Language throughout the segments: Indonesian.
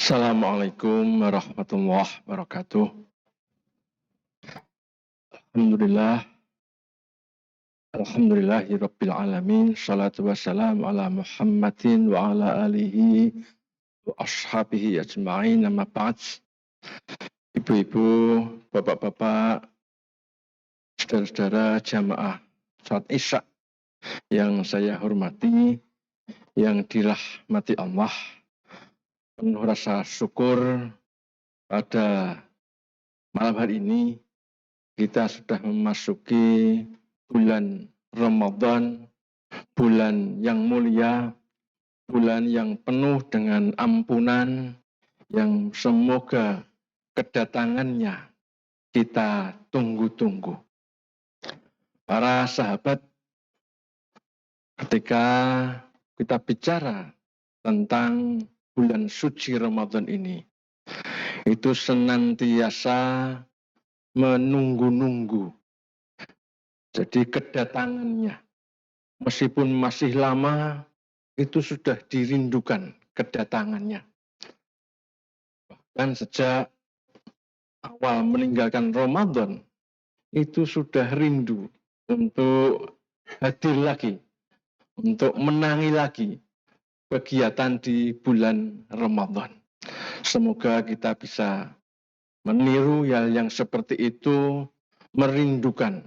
Assalamualaikum warahmatullahi wabarakatuh. Alhamdulillah. Alhamdulillahirabbil alamin. Shalatu wassalamu ala Muhammadin wa ala alihi wa ashabihi ajma'in. Amma ba'd. Ibu-ibu, bapak-bapak, saudara-saudara jamaah salat Isya yang saya hormati, yang dirahmati Allah. Penuh rasa syukur pada malam hari ini kita sudah memasuki bulan Ramadan, bulan yang mulia, bulan yang penuh dengan ampunan, yang semoga kedatangannya kita tunggu-tunggu. Para sahabat, ketika kita bicara tentang bulan suci Ramadan ini, itu senantiasa menunggu-nunggu. Jadi kedatangannya, meskipun masih lama, itu sudah dirindukan kedatangannya. Bahkan sejak awal meninggalkan Ramadan, itu sudah rindu untuk hadir lagi, untuk menangi lagi kegiatan di bulan Ramadan. Semoga kita bisa meniru hal yang seperti itu, merindukan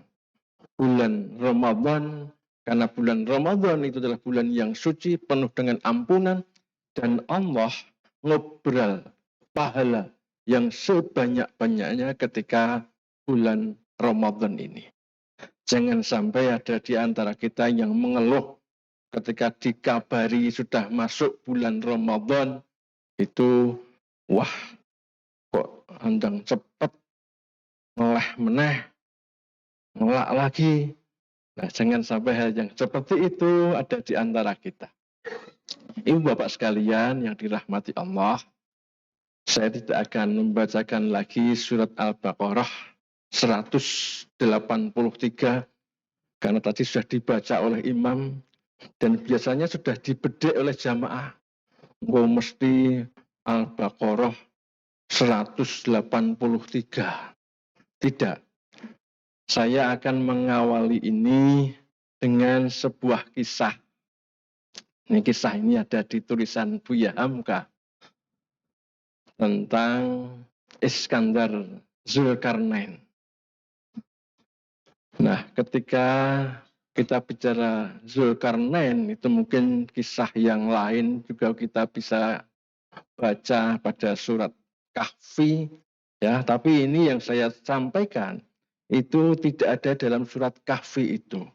bulan Ramadan, karena bulan Ramadan itu adalah bulan yang suci, penuh dengan ampunan, dan Allah ngobrol pahala yang sebanyak-banyaknya ketika bulan Ramadan ini. Jangan sampai ada di antara kita yang mengeluh ketika dikabari sudah masuk bulan Ramadan, itu wah kok andang cepat, meneh, ngelak lagi. Nah, jangan sampai hal yang seperti itu ada di antara kita. Ibu bapak sekalian yang dirahmati Allah, saya tidak akan membacakan lagi surat Al-Baqarah 183 karena tadi sudah dibaca oleh imam dan biasanya sudah dibedik oleh jamaah. Mesti Al-Baqarah 183. Tidak. Saya akan mengawali ini dengan sebuah kisah. Kisah ini ada di tulisan Buya Hamka tentang Iskandar Zulkarnain. Nah, ketika kita bicara Zulkarnain, itu mungkin kisah yang lain juga kita bisa baca pada surat Kahfi, ya. Tapi ini yang saya sampaikan itu tidak ada dalam surat Kahfi itu.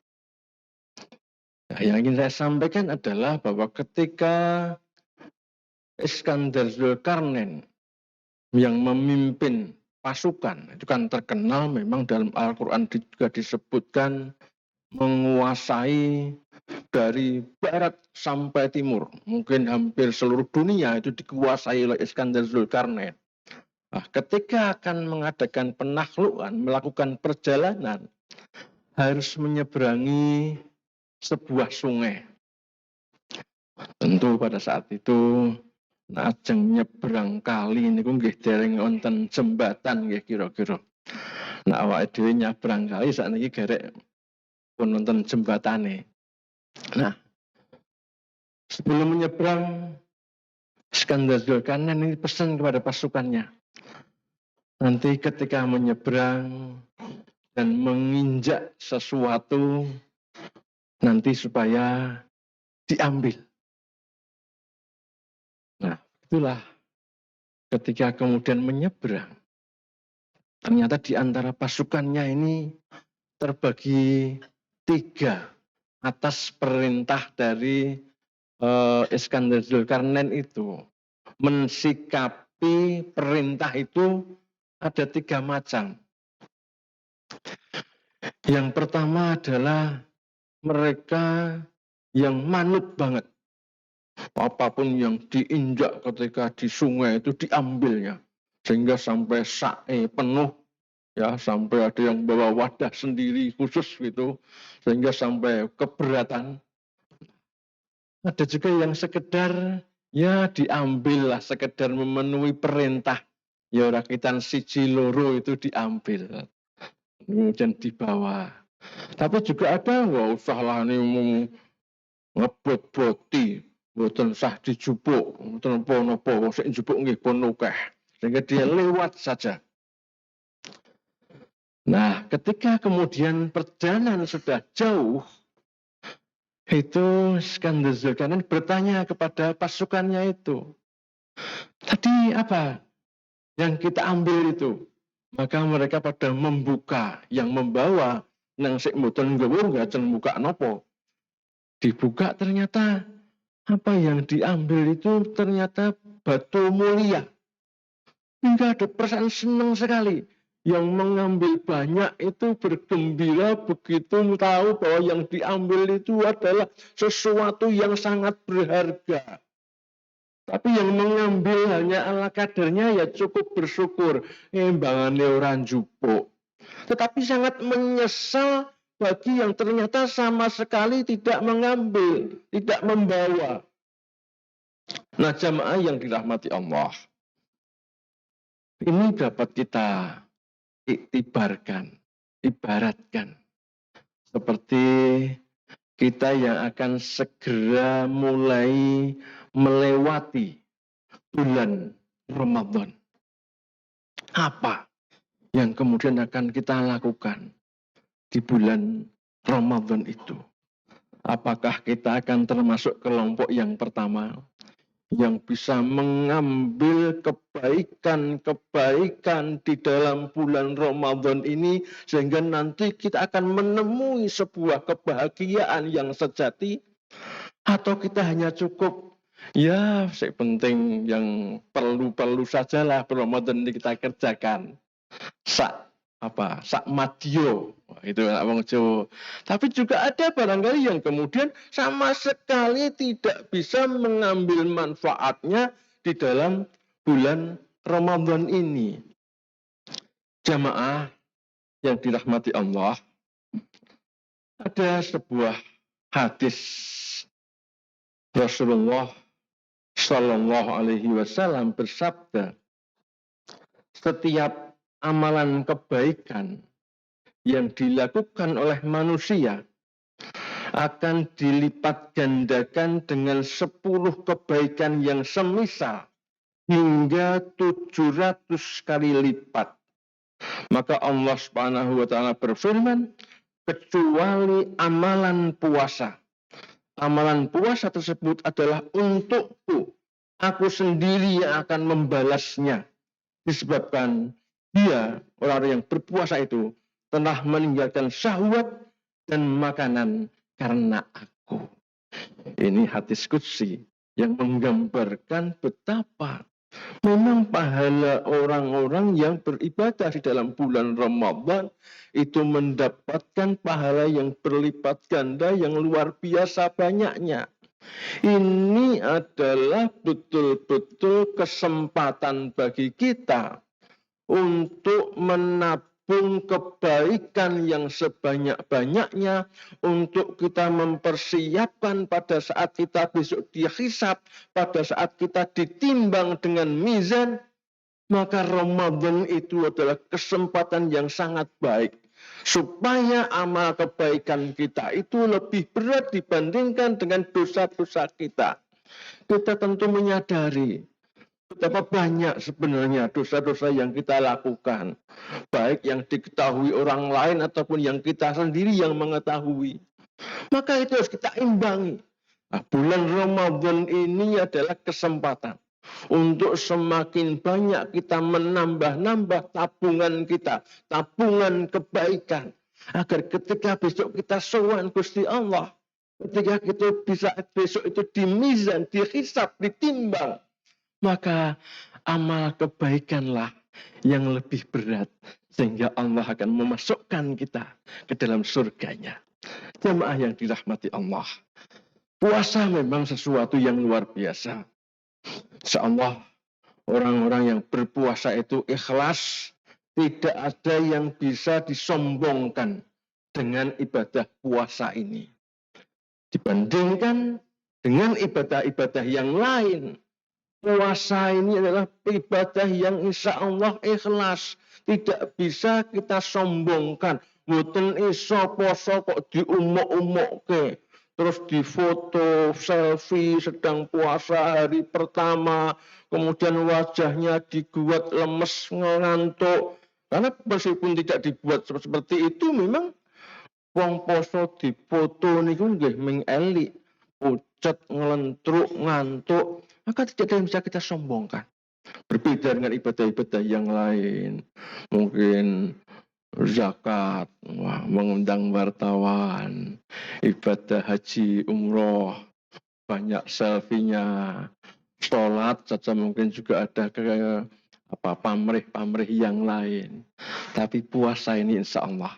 Nah, yang ingin saya sampaikan adalah bahwa ketika Iskandar Zulkarnain yang memimpin pasukan, itu kan terkenal memang dalam Al-Quran juga disebutkan menguasai dari barat sampai timur. Mungkin hampir seluruh dunia itu dikuasai oleh Iskandar Zulkarnain. Nah, ketika akan mengadakan penaklukan, melakukan perjalanan, harus menyeberangi sebuah sungai. Tentu pada saat itu ajeng nyebrang kali niku nggih dereng wonten jembatan nggih kira-kira. Nah, awake dhewe nyebrang kali sakniki garek pun wonten jembatane. Nah, sebelum menyeberang, Iskandar Zulkarnain ini pesan kepada pasukannya. Nanti ketika menyeberang dan menginjak sesuatu, nanti supaya diambil. Nah, itulah ketika kemudian menyeberang. Ternyata di antara pasukannya ini terbagi 3 atas perintah dari Iskandar Zulkarnain itu. Mensikapi perintah itu ada 3 macam. Yang pertama adalah mereka yang manut banget. Apapun yang diinjak ketika di sungai itu diambilnya. Sehingga sampai sa'i penuh, ya, sampai ada yang bawa wadah sendiri khusus gitu, sehingga sampai keberatan. Ada juga yang sekedar ya diambil lah sekedar memenuhi perintah. Ya rakitan siji loro itu diambil. Kemudian dibawa. Tapi juga ada, nggak usah lah ini ngebot-boti, mboten sah dijupuk, mboten napa-napa, sing njupuk nggih pun akeh. Sehingga dia lewat saja. Nah, ketika kemudian perjalanan sudah jauh, itu Iskandar Zulkarnain bertanya kepada pasukannya itu, tadi apa yang kita ambil itu? Maka mereka pada membuka, yang membawa nang sik mboten nggawa ngajeng buka nopo. Dibuka ternyata apa yang diambil itu ternyata batu mulia. Hingga ada perasaan senang sekali. Yang mengambil banyak itu bergembira begitu tahu bahwa yang diambil itu adalah sesuatu yang sangat berharga. Tapi yang mengambil hanya ala kadarnya ya cukup bersyukur. Mbangane orang jupuk. Tetapi sangat menyesal bagi yang ternyata sama sekali tidak mengambil, tidak membawa. Nah, jamaah yang dirahmati Allah, ini dapat kita iktibarkan, ibaratkan seperti kita yang akan segera mulai melewati bulan Ramadan. Apa yang kemudian akan kita lakukan di bulan Ramadan itu? Apakah kita akan termasuk kelompok yang pertama yang bisa mengambil kebaikan-kebaikan di dalam bulan Ramadan ini sehingga nanti kita akan menemui sebuah kebahagiaan yang sejati, atau kita hanya cukup ya penting yang perlu-perlu sajalah Ramadan ini kita kerjakan sak madyo itu wong Jawa. Tapi juga ada barangkali yang kemudian sama sekali tidak bisa mengambil manfaatnya di dalam bulan Ramadan ini. Jamaah yang dirahmati Allah, ada sebuah hadis Rasulullah Shallallahu Alaihi Wasallam bersabda, setiap amalan kebaikan yang dilakukan oleh manusia akan dilipat gandakan dengan 10 kebaikan yang semisal hingga 700 kali lipat. Maka Allah Subhanahu wa taala berfirman, kecuali amalan puasa. Amalan puasa tersebut adalah untukku. Aku sendiri yang akan membalasnya. Disebabkan dia, orang yang berpuasa itu, telah meninggalkan syahwat dan makanan karena aku. Ini hadis qudsi yang menggambarkan betapa memang pahala orang-orang yang beribadah di dalam bulan Ramadan itu mendapatkan pahala yang berlipat ganda yang luar biasa banyaknya. Ini adalah betul-betul kesempatan bagi kita untuk menabung kebaikan yang sebanyak-banyaknya, untuk kita mempersiapkan pada saat kita besok dihisab, pada saat kita ditimbang dengan mizan. Maka Ramadan itu adalah kesempatan yang sangat baik supaya amal kebaikan kita itu lebih berat dibandingkan dengan dosa-dosa kita. Kita tentu menyadari betapa banyak sebenarnya dosa-dosa yang kita lakukan, baik yang diketahui orang lain ataupun yang kita sendiri yang mengetahui. Maka itu harus kita imbangi. Nah, bulan Ramadan ini adalah kesempatan untuk semakin banyak kita menambah-nambah tabungan kita, tabungan kebaikan, agar ketika besok kita sowan Gusti Allah, ketika kita bisa besok itu dimizan, dihisab, ditimbang, maka amal kebaikanlah yang lebih berat, sehingga Allah akan memasukkan kita ke dalam surganya. Jamaah yang dirahmati Allah, puasa memang sesuatu yang luar biasa. Insyaallah orang-orang yang berpuasa itu ikhlas, tidak ada yang bisa disombongkan dengan ibadah puasa ini. Dibandingkan dengan ibadah-ibadah yang lain, puasa ini adalah ibadah yang insya Allah ikhlas. Tidak bisa kita sombongkan. Mboten iso poso kok diumuk-umukke. Terus difoto, selfie sedang puasa hari pertama. Kemudian wajahnya dibuat lemes, ngantuk. Karena meskipun tidak dibuat seperti itu, memang wong poso difoto niku nggih ming elik, pucet, ngelentruk, ngantuk, maka tidak ada yang bisa kita sombongkan. Berbeda dengan ibadah-ibadah yang lain, mungkin zakat, mengundang wartawan, ibadah haji, umroh, banyak selfie-nya, sholat saja mungkin juga ada pamrih-pamrih yang lain. Tapi puasa ini insya Allah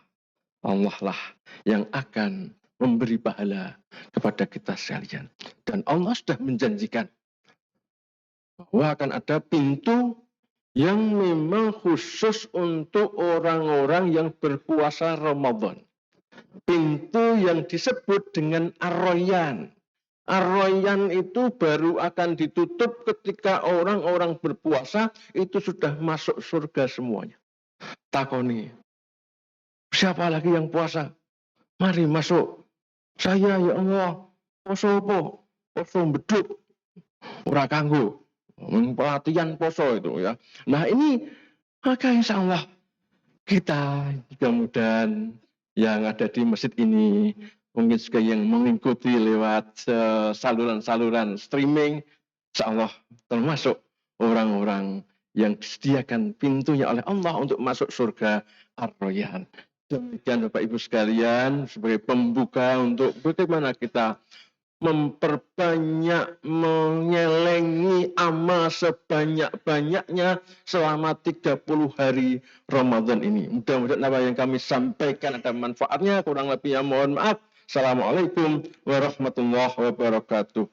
lah yang akan memberi pahala kepada kita sekalian. Dan Allah sudah menjanjikan bahwa akan ada pintu yang memang khusus untuk orang-orang yang berpuasa Ramadan. Pintu yang disebut dengan Ar-Rayyan. Ar-Rayyan itu baru akan ditutup ketika orang-orang berpuasa itu sudah masuk surga semuanya. Takoni, siapa lagi yang puasa? Mari masuk. Saya ya Allah, poso apa? Poso beduk. Ora kanggo. Pelatihan poso itu ya. Nah ini maka insya Allah kita mudah-mudahan yang ada di masjid ini mungkin juga yang mengikuti lewat saluran-saluran streaming, insya Allah termasuk orang-orang yang disediakan pintunya oleh Allah untuk masuk surga Ar-Rayyan. Demikian Bapak Ibu sekalian sebagai pembuka untuk bagaimana kita memperbanyak, menyelengi amal sebanyak-banyaknya selama 30 hari Ramadan ini. Mudah-mudahan apa yang kami sampaikan ada manfaatnya, kurang lebihnya mohon maaf. Assalamualaikum warahmatullahi wabarakatuh.